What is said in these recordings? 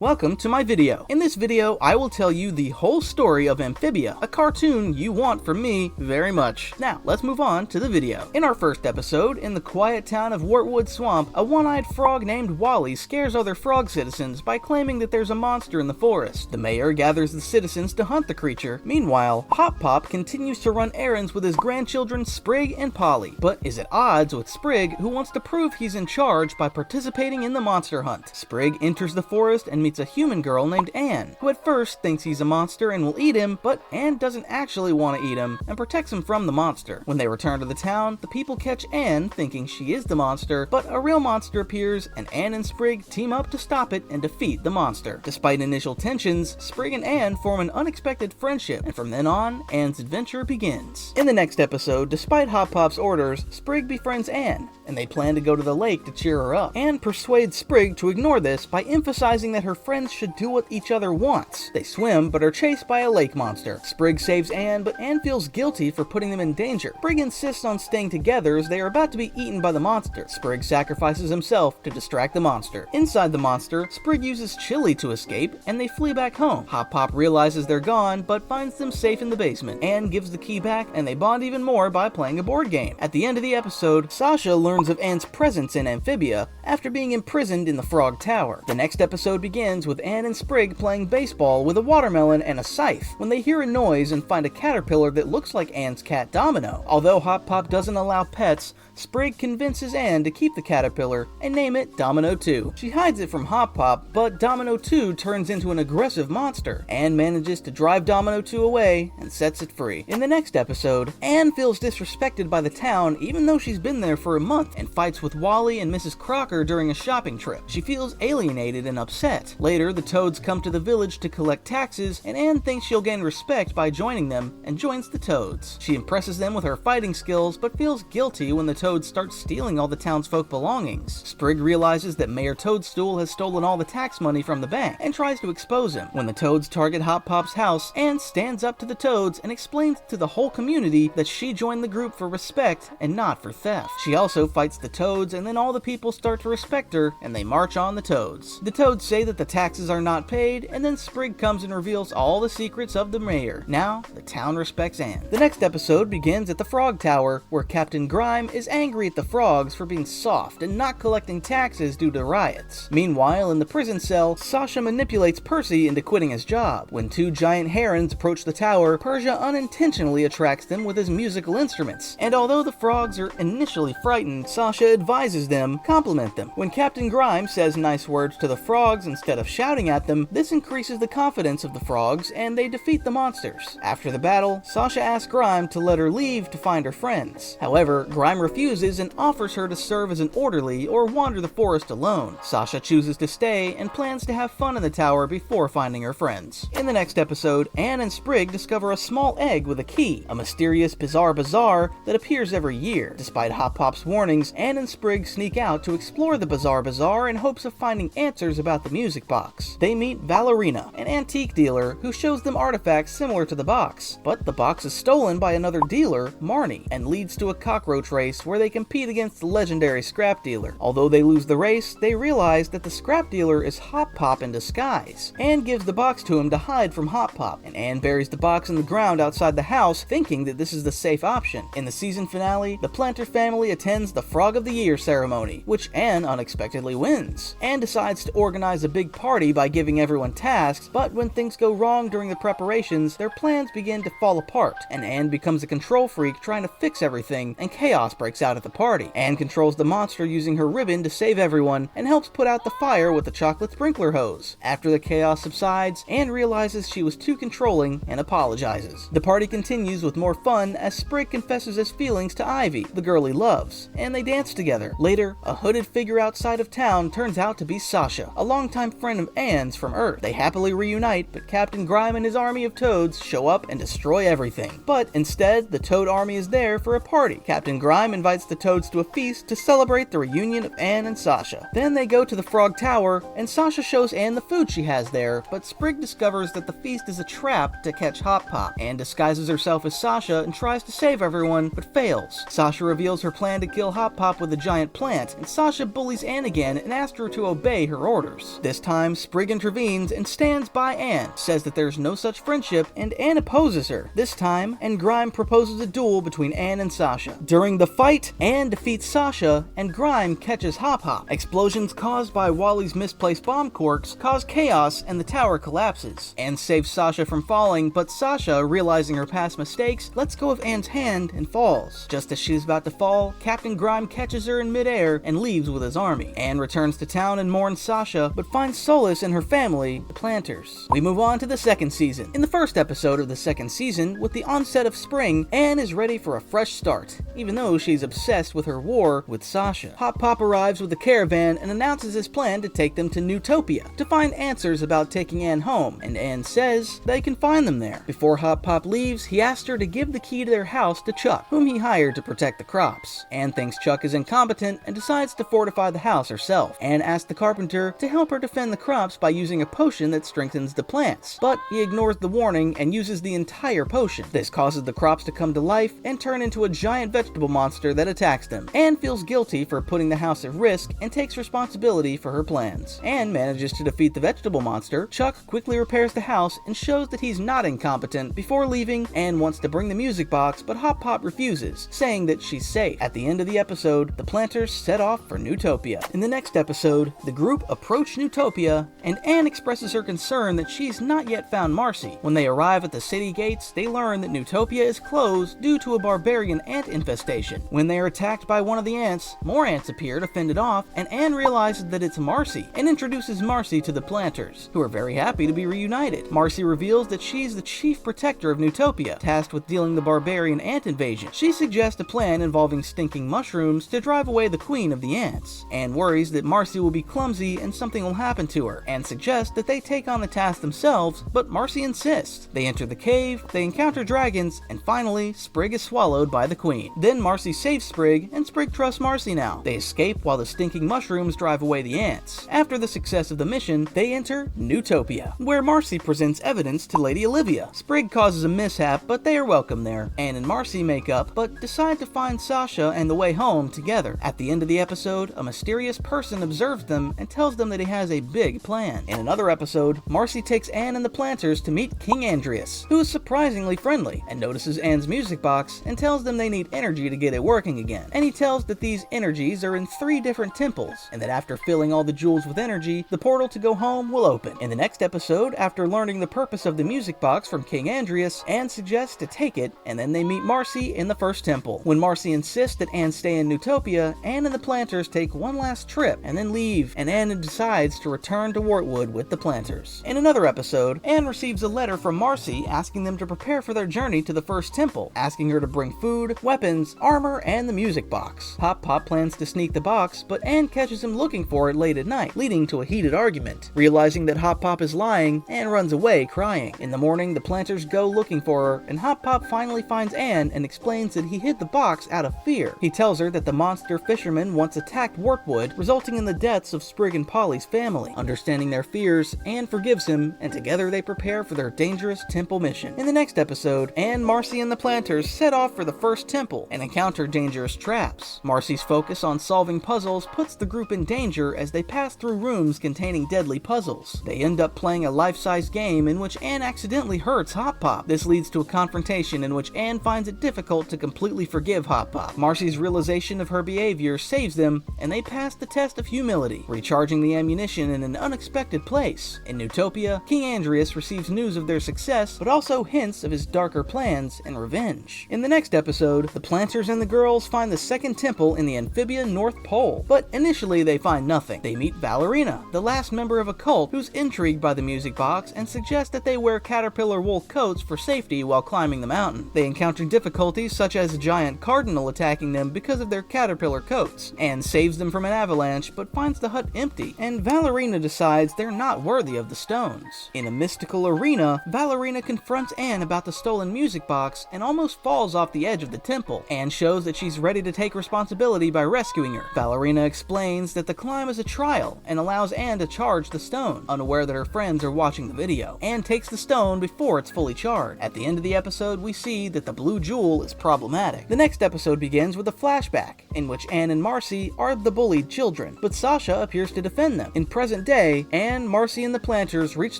Welcome to my video. In this video, I will tell you the whole story of Amphibia, a cartoon you want from me very much. Now, let's move on to the video. In our first episode, in the quiet town of Wartwood Swamp, a one-eyed frog named Wally scares other frog citizens by claiming that there's a monster in the forest. The mayor gathers the citizens to hunt the creature. Meanwhile, Hop Pop continues to run errands with his grandchildren Sprig and Polly, but is at odds with Sprig, who wants to prove he's in charge by participating in the monster hunt. Sprig enters the forest and meets a human girl named Anne, who at first thinks he's a monster and will eat him, but Anne doesn't actually want to eat him and protects him from the monster. When they return to the town, the people catch Anne thinking she is the monster, but a real monster appears and Anne and Sprig team up to stop it and defeat the monster. Despite initial tensions, Sprig and Anne form an unexpected friendship, and from then on, Anne's adventure begins. In the next episode, despite Hop Pop's orders, Sprig befriends Anne, and they plan to go to the lake to cheer her up. Anne persuades Sprig to ignore this by emphasizing that her friends should do what each other wants. They swim, but are chased by a lake monster. Sprig saves Anne, but Anne feels guilty for putting them in danger. Sprig insists on staying together as they are about to be eaten by the monster. Sprig sacrifices himself to distract the monster. Inside the monster, Sprig uses chili to escape, and they flee back home. Hop Pop realizes they're gone, but finds them safe in the basement. Anne gives the key back, and they bond even more by playing a board game. At the end of the episode, Sasha learns of Anne's presence in Amphibia after being imprisoned in the Frog Tower. The next episode begins with Anne and Sprig playing baseball with a watermelon and a scythe when they hear a noise and find a caterpillar that looks like Anne's cat Domino. Although Hop Pop doesn't allow pets, Sprig convinces Anne to keep the caterpillar and name it Domino 2. She hides it from Hop Pop, but Domino 2 turns into an aggressive monster. Anne manages to drive Domino 2 away and sets it free. In the next episode, Anne feels disrespected by the town even though she's been there for a month, and fights with Wally and Mrs. Crocker during a shopping trip. She feels alienated and upset. Later, the Toads come to the village to collect taxes, and Anne thinks she'll gain respect by joining them and joins the Toads. She impresses them with her fighting skills, but feels guilty when the Toads start stealing all the townsfolk belongings. Sprig realizes that Mayor Toadstool has stolen all the tax money from the bank and tries to expose him. When the Toads target Hop Pop's house, Anne stands up to the Toads and explains to the whole community that she joined the group for respect and not for theft. She also fights the Toads, and then all the people start to respect her and they march on the Toads. The Toads say that the taxes are not paid, and then Sprig comes and reveals all the secrets of the mayor. Now, the town respects Anne. The next episode begins at the Frog Tower, where Captain Grime is angry at the frogs for being soft and not collecting taxes due to riots. Meanwhile, in the prison cell, Sasha manipulates Percy into quitting his job. When two giant herons approach the tower, Persia unintentionally attracts them with his musical instruments, and although the frogs are initially frightened, Sasha advises them, compliment them. When Captain Grime says nice words to the frogs instead of shouting at them, this increases the confidence of the frogs and they defeat the monsters. After the battle, Sasha asks Grime to let her leave to find her friends. However, Grime refuses and offers her to serve as an orderly or wander the forest alone. Sasha chooses to stay and plans to have fun in the tower before finding her friends. In the next episode, Anne and Sprig discover a small egg with a key, a mysterious bizarre bazaar that appears every year. Despite Hop Pop's warnings, Anne and Sprig sneak out to explore the bizarre bazaar in hopes of finding answers about the music box. They meet Valerina, an antique dealer who shows them artifacts similar to the box, but the box is stolen by another dealer, Marnie, and leads to a cockroach race where they compete against the legendary scrap dealer. Although they lose the race, they realize that the scrap dealer is Hop Pop in disguise. Anne gives the box to him to hide from Hop Pop, and Anne buries the box in the ground outside the house, thinking that this is the safe option. In the season finale, the Planter family attends the Frog of the Year ceremony, which Anne unexpectedly wins. Anne decides to organize a big party by giving everyone tasks, but when things go wrong during the preparations, their plans begin to fall apart, and Anne becomes a control freak trying to fix everything, and chaos breaks out at the party. Anne controls the monster using her ribbon to save everyone, and helps put out the fire with the chocolate sprinkler hose. After the chaos subsides, Anne realizes she was too controlling and apologizes. The party continues with more fun as Sprig confesses his feelings to Ivy, the girl he loves, and they dance together. Later, a hooded figure outside of town turns out to be Sasha, a longtime friend of Anne's from Earth. They happily reunite, but Captain Grime and his army of Toads show up and destroy everything. But instead, the Toad army is there for a party. Captain Grime invites invites the Toads to a feast to celebrate the reunion of Anne and Sasha. Then they go to the Frog Tower, and Sasha shows Anne the food she has there, but Sprig discovers that the feast is a trap to catch Hop Pop. Anne disguises herself as Sasha and tries to save everyone, but fails. Sasha reveals her plan to kill Hop Pop with a giant plant, and Sasha bullies Anne again and asks her to obey her orders. This time, Sprig intervenes and stands by Anne, says that there's no such friendship, and Anne opposes her. This time, and Grime proposes a duel between Anne and Sasha. During the fight, Anne defeats Sasha, and Grime catches Hop Hop. Explosions caused by Wally's misplaced bomb corks cause chaos, and the tower collapses. Anne saves Sasha from falling, but Sasha, realizing her past mistakes, lets go of Anne's hand and falls. Just as she's about to fall, Captain Grime catches her in midair and leaves with his army. Anne returns to town and mourns Sasha, but finds solace in her family, the Planters. We move on to the second season. In the first episode of the second season, with the onset of spring, Anne is ready for a fresh start, even though she's obsessed with her war with Sasha. Hop Pop arrives with a caravan and announces his plan to take them to Newtopia to find answers about taking Anne home, and Anne says they can find them there. Before Hop Pop leaves, he asks her to give the key to their house to Chuck, whom he hired to protect the crops. Anne thinks Chuck is incompetent and decides to fortify the house herself. Anne asks the carpenter to help her defend the crops by using a potion that strengthens the plants, but he ignores the warning and uses the entire potion. This causes the crops to come to life and turn into a giant vegetable monster that attacks them. Anne feels guilty for putting the house at risk and takes responsibility for her plans. Anne manages to defeat the vegetable monster. Chuck quickly repairs the house and shows that he's not incompetent. Before leaving, Anne wants to bring the music box, but Hop Pop refuses, saying that she's safe. At the end of the episode, the Planters set off for Newtopia. In the next episode, the group approach Newtopia, and Anne expresses her concern that she's not yet found Marcy. When they arrive at the city gates, they learn that Newtopia is closed due to a barbarian ant infestation. When they are attacked by one of the ants, more ants appear to fend it off, and Anne realizes that it's Marcy, and introduces Marcy to the Planters, who are very happy to be reunited. Marcy reveals that she's the chief protector of Newtopia, tasked with dealing the barbarian ant invasion. She suggests a plan involving stinking mushrooms to drive away the queen of the ants. Anne worries that Marcy will be clumsy and something will happen to her, and suggests that they take on the task themselves, but Marcy insists. They enter the cave, they encounter dragons, and finally, Sprig is swallowed by the queen. Then Marcy saves Sprig, and Sprig trusts Marcy now. They escape while the stinking mushrooms drive away the ants. After the success of the mission, they enter Newtopia, where Marcy presents evidence to Lady Olivia. Sprig causes a mishap, but they are welcome there. Anne and Marcy make up, but decide to find Sasha and the way home together. At the end of the episode, a mysterious person observes them and tells them that he has a big plan. In another episode, Marcy takes Anne and the Planters to meet King Andrius, who is surprisingly friendly, and notices Anne's music box and tells them they need energy to get it working again. And he tells that these energies are in 3 different temples, and that after filling all the jewels with energy, the portal to go home will open. In the next episode, after learning the purpose of the music box from King Andrius, Anne suggests to take it, and then they meet Marcy in the first temple. When Marcy insists that Anne stay in Newtopia, Anne and the Planters take one last trip and then leave, and Anne decides to return to Wartwood with the Planters. In another episode, Anne receives a letter from Marcy asking them to prepare for their journey to the first temple, asking her to bring food, weapons, armor, and the music box. Hop Pop plans to sneak the box, but Anne catches him looking for it late at night, leading to a heated argument. Realizing that Hop Pop is lying, Anne runs away crying. In the morning, the Planters go looking for her, and Hop Pop finally finds Anne and explains that he hid the box out of fear. He tells her that the monster fisherman once attacked Wartwood, resulting in the deaths of Sprig and Polly's family. Understanding their fears, Anne forgives him, and together they prepare for their dangerous temple mission. In the next episode, Anne, Marcy, and the Planters set off for the first temple and encounter dangerous traps. Marcy's focus on solving puzzles puts the group in danger as they pass through rooms containing deadly puzzles. They end up playing a life-size game in which Anne accidentally hurts Hop Pop. This leads to a confrontation in which Anne finds it difficult to completely forgive Hop Pop. Marcy's realization of her behavior saves them, and they pass the test of humility, recharging the ammunition in an unexpected place. In Newtopia, King Andrius receives news of their success, but also hints of his darker plans and revenge. In the next episode, the Planters and the girls find the second temple in the Amphibia North Pole, but initially they find nothing. They meet Ballerina, the last member of a cult who's intrigued by the music box and suggests that they wear caterpillar wool coats for safety while climbing the mountain. They encounter difficulties such as a giant cardinal attacking them because of their caterpillar coats. Anne saves them from an avalanche but finds the hut empty, and Ballerina decides they're not worthy of the stones. In a mystical arena, Ballerina confronts Anne about the stolen music box and almost falls off the edge of the temple. Anne shows that she's ready to take responsibility by rescuing her. Ballerina explains that the climb is a trial and allows Anne to charge the stone, unaware that her friends are watching the video. Anne takes the stone before it's fully charged. At the end of the episode, we see that the blue jewel is problematic. The next episode begins with a flashback, in which Anne and Marcy are the bullied children, but Sasha appears to defend them. In present day, Anne, Marcy, and the Planters reach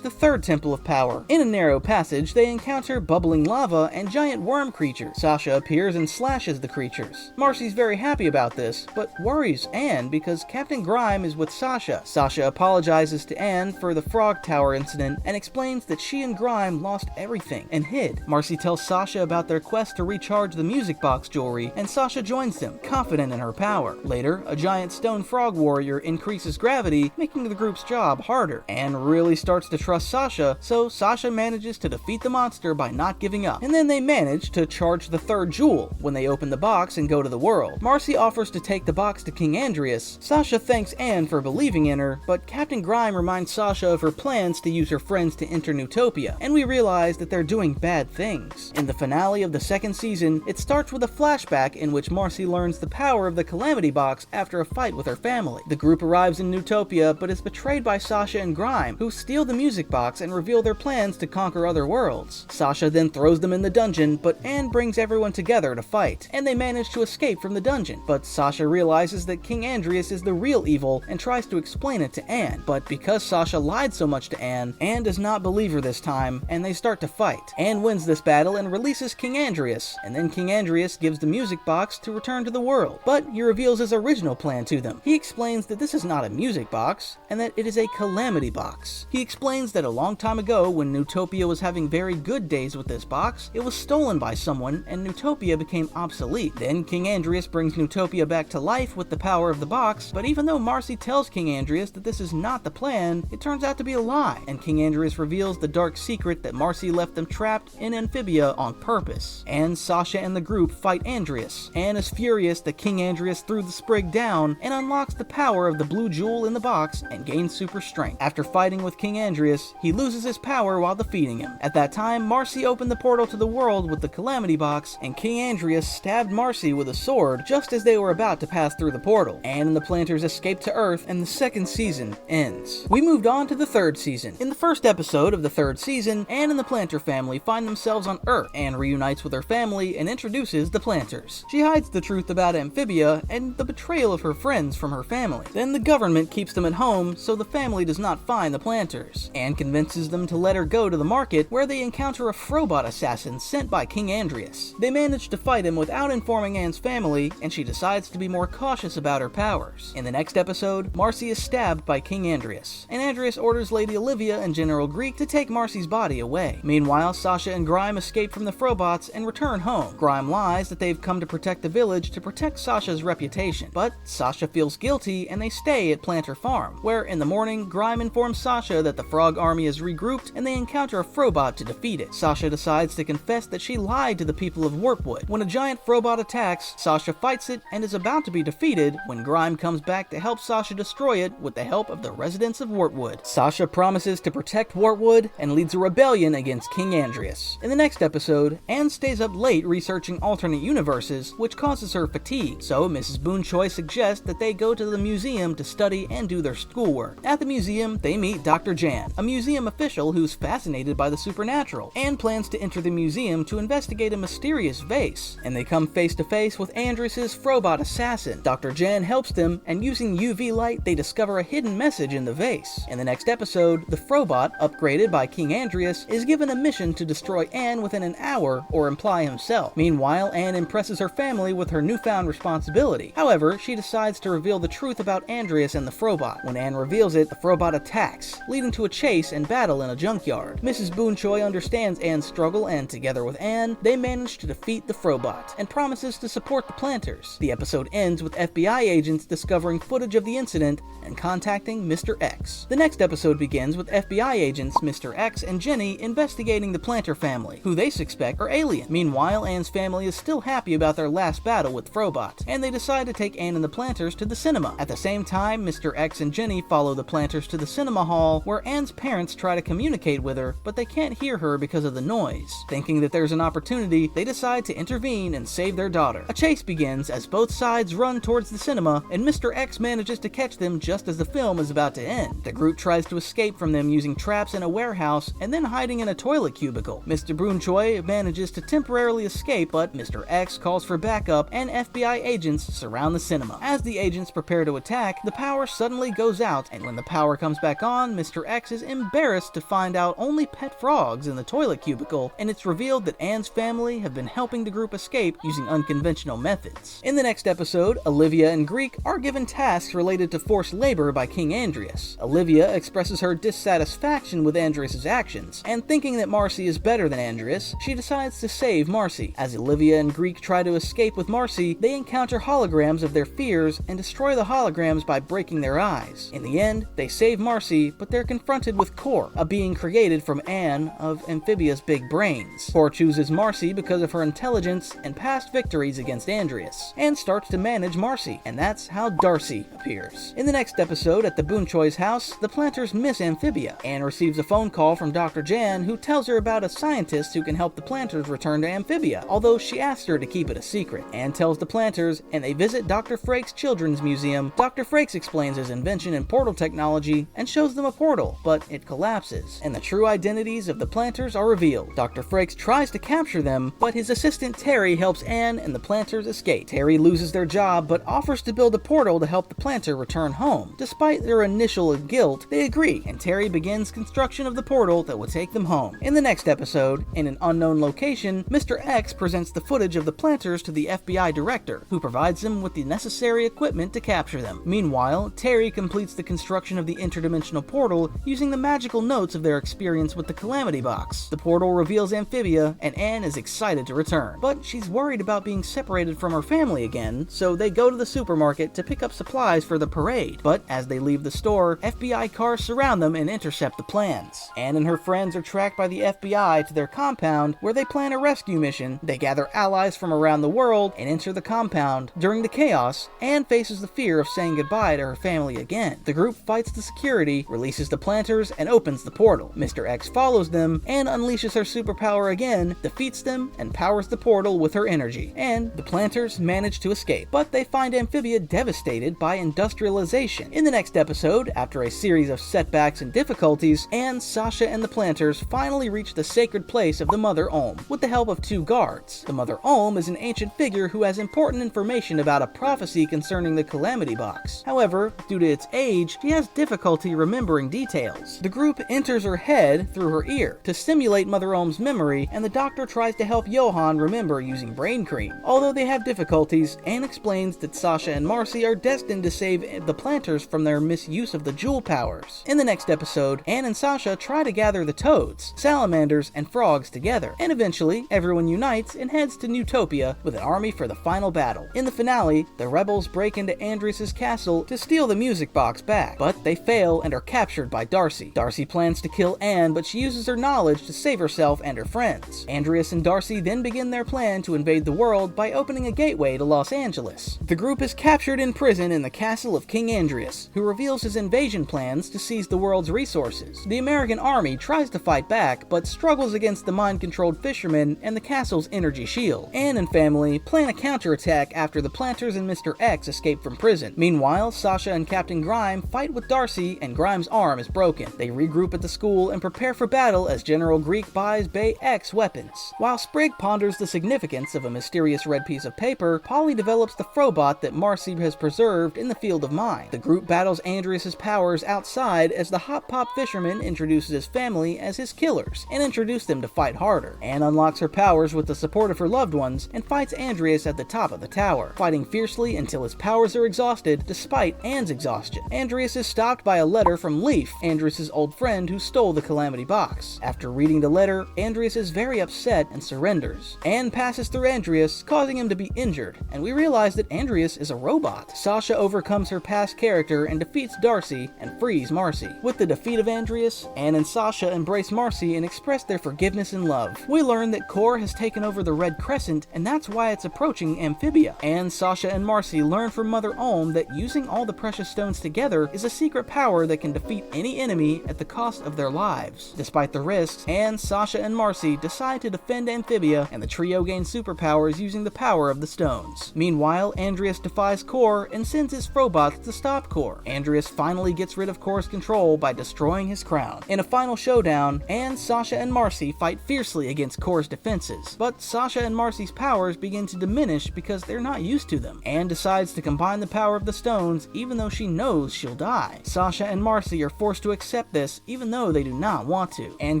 the third Temple of Power. In a narrow passage, they encounter bubbling lava and giant worm creatures. Sasha appears and slashes the creatures. Marcy's very happy about this, but worries Anne because Captain Grime is with Sasha. Sasha apologizes to Anne for the Frog Tower incident and explains that she and Grime lost everything and hid. Marcy tells Sasha about their quest to recharge the music box jewelry, and Sasha joins them, confident in her power. Later, a giant stone frog warrior increases gravity, making the group's job harder. Anne really starts to trust Sasha, so Sasha manages to defeat the monster by not giving up. And then they manage to charge the third jewel when they open the box and go to the world. Marcy offers to take the box to King Andrias. Sasha thanks Anne for believing in her, but Captain Grime reminds Sasha of her plans to use her friends to enter Newtopia, and we realize that they're doing bad things. In the finale of the second season, it starts with a flashback in which Marcy learns the power of the Calamity Box after a fight with her family. The group arrives in Newtopia, but is betrayed by Sasha and Grime, who steal the music box and reveal their plans to conquer other worlds. Sasha then throws them in the dungeon, but Anne brings everyone together to fight, and they manage to escape from the dungeon. But Sasha realizes that King Andrias is the real evil and tries to explain it to Anne, but because Sasha lied so much to Anne does not believe her this time, and they start to fight. Anne wins this battle and releases King Andrias, and then King Andrias gives the music box to return to the world, but he reveals his original plan to them. He explains that this is not a music box, and that it is a calamity box. He explains that a long time ago, when Newtopia was having very good days with this box, it was stolen by someone, and Newtopia became obsolete. Then King Andrias brings Newtopia back to life with the power of the box, but even though Marcy tells King Andrias that this is not the plan, it turns out to be a lie, and King Andrias reveals the dark secret that Marcy left them trapped in Amphibia on purpose. And Sasha and the group fight Andrias. Anne is furious that King Andrias threw the sprig down and unlocks the power of the blue jewel in the box and gains super strength. After fighting with King Andrias, he loses his power while defeating him. At that time, Marcy opened the portal to the world with the Calamity Box, and King Andrias stabbed Marcy with a sword just as they were about to pass through the portal. Anne and the Planters escape to Earth, and the second season ends. We moved on to the third season. In the first episode of the third season, Anne and the Planter family find themselves on Earth. Anne reunites with her family and introduces the Planters. She hides the truth about Amphibia and the betrayal of her friends from her family. Then the government keeps them at home, so the family does not find the Planters. Anne convinces them to let her go to the market, where they encounter a Frobot assassin sent by King Andrias. They manage to fight him without informing Anne's family, and she decides to be more cautious about her powers. In the next episode, Marcy is stabbed by King Andrias, and Andrias orders Lady Olivia and General Greek to take Marcy's body away. Meanwhile, Sasha and Grime escape from the Frobots and return home. Grime lies that they've come to protect the village to protect Sasha's reputation, but Sasha feels guilty and they stay at Planter Farm, where in the morning, Grime informs Sasha that the frog army is regrouped and they encounter a Frobot to defeat it. Sasha decides to confess that she lied to the people of Wartwood. When a giant Frobot attacks, Sasha fights it and is about to be defeated when Grime comes back to help Sasha destroy it with the help of the residents of Wartwood. Sasha promises to protect Wartwood and leads a rebellion against King Andrias. In the next episode, Anne stays up late researching alternate universes, which causes her fatigue, so Mrs. Boonchoy suggests that they go to the museum to study and do their schoolwork. At the museum, they meet Dr. Jan, a museum official who's fascinated by the supernatural. Anne plans to enter the museum to investigate a mysterious vase, and they come face to face with Andrias' Frobot assassin. Dr. Jan helps them, and using UV light, they discover a hidden message in the vase. In the next episode, the Frobot, upgraded by King Andrias, is given a mission to destroy Anne within an hour or imply himself. Meanwhile, Anne impresses her family with her newfound responsibility. However, she decides to reveal the truth about Andrias and the Frobot. When Anne reveals it, the Frobot attacks, leading to a chase and battle in a junkyard. Mrs. Boonchoy understands Anne's struggle, and together with Anne, they manage to defeat the Frobot and promises to support the Planters. The episode ends with FBI agents discovering footage of the incident and contacting Mr. X. The next episode begins with FBI agents Mr. X and Jenny investigating the Planter family, who they suspect are alien. Meanwhile, Anne's family is still happy about their last battle with Frobot, and they decide to take Anne and the Planters to the cinema. At the same time, Mr. X and Jenny follow the Planters to the cinema hall, where Anne's parents try to communicate with her, but they can't hear her because of the noise. Thinking that there's an opportunity, they decide to intervene and save their daughter. daughter. A chase begins as both sides run towards the cinema, and Mr. X manages to catch them just as the film is about to end. The group tries to escape from them using traps in a warehouse and then hiding in a toilet cubicle. Mr. Boonchoi manages to temporarily escape, but Mr. X calls for backup and FBI agents surround the cinema. As the agents prepare to attack, the power suddenly goes out, and when the power comes back on, Mr. X is embarrassed to find out only pet frogs in the toilet cubicle, and it's revealed that Anne's family have been helping the group escape using unconventional methods. In the next episode, Olivia and Greek are given tasks related to forced labor by King Andreas. Olivia expresses her dissatisfaction with Andreas' actions, and thinking that Marcy is better than Andreas, she decides to save Marcy. As Olivia and Greek try to escape with Marcy, they encounter holograms of their fears and destroy the holograms by breaking their eyes. In the end, they save Marcy, but they're confronted with Core, a being created from Anne of Amphibia's big brains. Core chooses Marcy because of her intelligence and past victories against Andreas, and starts to manage Marcy, and that's how Darcy appears. In the next episode, at the Boonchoi's house, the planters miss Amphibia. Anne receives a phone call from Dr. Jan, who tells her about a scientist who can help the planters return to Amphibia, although she asks her to keep it a secret. Anne tells the planters, and they visit Dr. Frakes' Children's Museum. Dr. Frakes explains his invention in portal technology and shows them a portal, but it collapses, and the true identities of the planters are revealed. Dr. Frakes tries to capture them, but his assistant Terry helps Anne and the planters escape. Terry loses their job, but offers to build a portal to help the planter return home. Despite their initial guilt, they agree, and Terry begins construction of the portal that will take them home. In the next episode, in an unknown location, Mr. X presents the footage of the planters to the FBI director, who provides him with the necessary equipment to capture them. Meanwhile, Terry completes the construction of the interdimensional portal using the magical notes of their experience with the Calamity Box. The portal reveals Amphibia, and Anne is excited to return, but she's worried about being separated from her family again, so they go to the supermarket to pick up supplies for the parade. But as they leave the store, FBI cars surround them and intercept the plans. Anne and her friends are tracked by the FBI to their compound, where they plan a rescue mission. They gather allies from around the world and enter the compound. During the chaos, Anne faces the fear of saying goodbye to her family again. The group fights the security, releases the planters, and opens the portal. Mr. X follows them and unleashes her superpower again, defeats them, and powers the portal with her energy. And the planters manage to escape, but they find Amphibia devastated by industrialization. In the next episode, after a series of setbacks and difficulties, Anne, Sasha, and the planters finally reach the sacred place of the Mother Olm, with the help of two guards. The Mother Olm is an ancient figure who has important information about a prophecy concerning the Calamity Box. However, due to its age, she has difficulty remembering details. The group enters her head through her ear to simulate Mother Olm's memory, and the doctor tries to help Johann remember using brain cream. Although they have difficulties, Anne explains that Sasha and Marcy are destined to save the planters from their misuse of the jewel powers. In the next episode, Anne and Sasha try to gather the toads, salamanders, and frogs together, and eventually everyone unites and heads to Newtopia with an army for the final battle. In the finale, the rebels break into Andreas' castle to steal the music box back, but they fail and are captured by Darcy. Darcy plans to kill Anne, but she uses her knowledge to save herself and her friends. Andreas and Darcy then begin their plan to invade the world by opening a gateway to Los Angeles. The group is captured in prison in the castle of King Andreas, who reveals his invasion plans to seize the world's resources. The American army tries to fight back, but struggles against the mind-controlled fishermen and the castle's energy shield. Anne and family plan a counterattack after the planters and Mr. X escape from prison. Meanwhile, Sasha and Captain Grime fight with Darcy, and Grime's arm is broken. They regroup at the school and prepare for battle as General Greek buys Bay X weapons. While Sprig ponders the significance of a mysterious red piece of paper, Polly develops the Frobot that Marcy has preserved in the field of mind. The group battles Andreas' powers outside as the Hop Pop fisherman introduces his family as his killers and introduces them to fight harder. Anne unlocks her powers with the support of her loved ones and fights Andreas at the top of the tower, fighting fiercely until his powers are exhausted despite Anne's exhaustion. Andreas is stopped by a letter from Leaf, Andreas' old friend who stole the Calamity Box. After reading the letter, Andreas is very upset and surrenders. Anne passes through Andreas, causing him to be injured, and we realize that Andreas is a robot. Sasha overcomes her past character and defeats Darcy and frees Marcy. With the defeat of Andreas, Anne and Sasha embrace Marcy and express their forgiveness and love. We learn that Core has taken over the Red Crescent, and that's why it's approaching Amphibia. Anne, Sasha, and Marcy learn from Mother Olm that using all the precious stones together is a secret power that can defeat any enemy at the cost of their lives. Despite the risks, Anne, Sasha, and Marcy decide to defend Amphibia, and the trio gain superpowers using using the power of the stones. Meanwhile, Andreas defies Core and sends his Frobots to stop Core. Andreas finally gets rid of Core's control by destroying his crown. In a final showdown, Anne, Sasha, and Marcy fight fiercely against Core's defenses, but Sasha and Marcy's powers begin to diminish because they're not used to them. Anne decides to combine the power of the stones even though she knows she'll die. Sasha and Marcy are forced to accept this even though they do not want to. Anne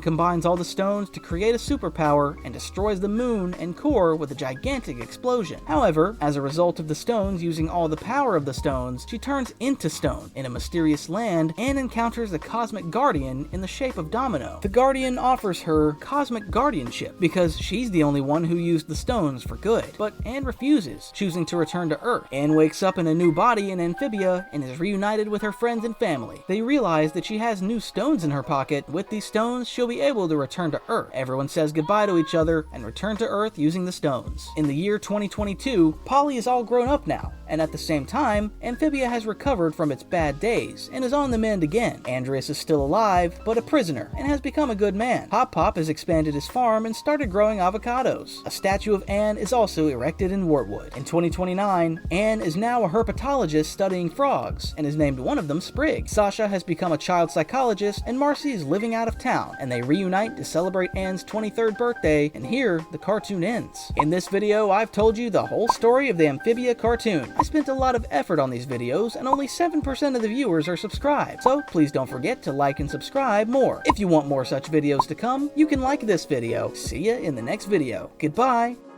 combines all the stones to create a superpower and destroys the moon and Core with a gigantic explosion. However, as a result of the stones using all the power of the stones, she turns into stone. In a mysterious land, Anne encounters the Cosmic Guardian in the shape of Domino. The Guardian offers her cosmic guardianship because she's the only one who used the stones for good, but Anne refuses, choosing to return to Earth. Anne wakes up in a new body in Amphibia and is reunited with her friends and family. They realize that she has new stones in her pocket. With these stones, she'll be able to return to Earth. Everyone says goodbye to each other and return to Earth using the stones. In the year 2022, Polly is all grown up now, and at the same time, Amphibia has recovered from its bad days and is on the mend again. Andreas is still alive, but a prisoner, and has become a good man. Pop Pop has expanded his farm and started growing avocados. A statue of Anne is also erected in Wartwood. In 2029, Anne is now a herpetologist studying frogs, and has named one of them Sprig. Sasha has become a child psychologist, and Marcy is living out of town, and they reunite to celebrate Anne's 23rd birthday, and here, the cartoon ends. In this video, I've told you the whole story of the Amphibia cartoon. I spent a lot of effort on these videos, and only 7% of the viewers are subscribed, so please don't forget to like and subscribe more. If you want more such videos to come, you can like this video. See ya in the next video. Goodbye!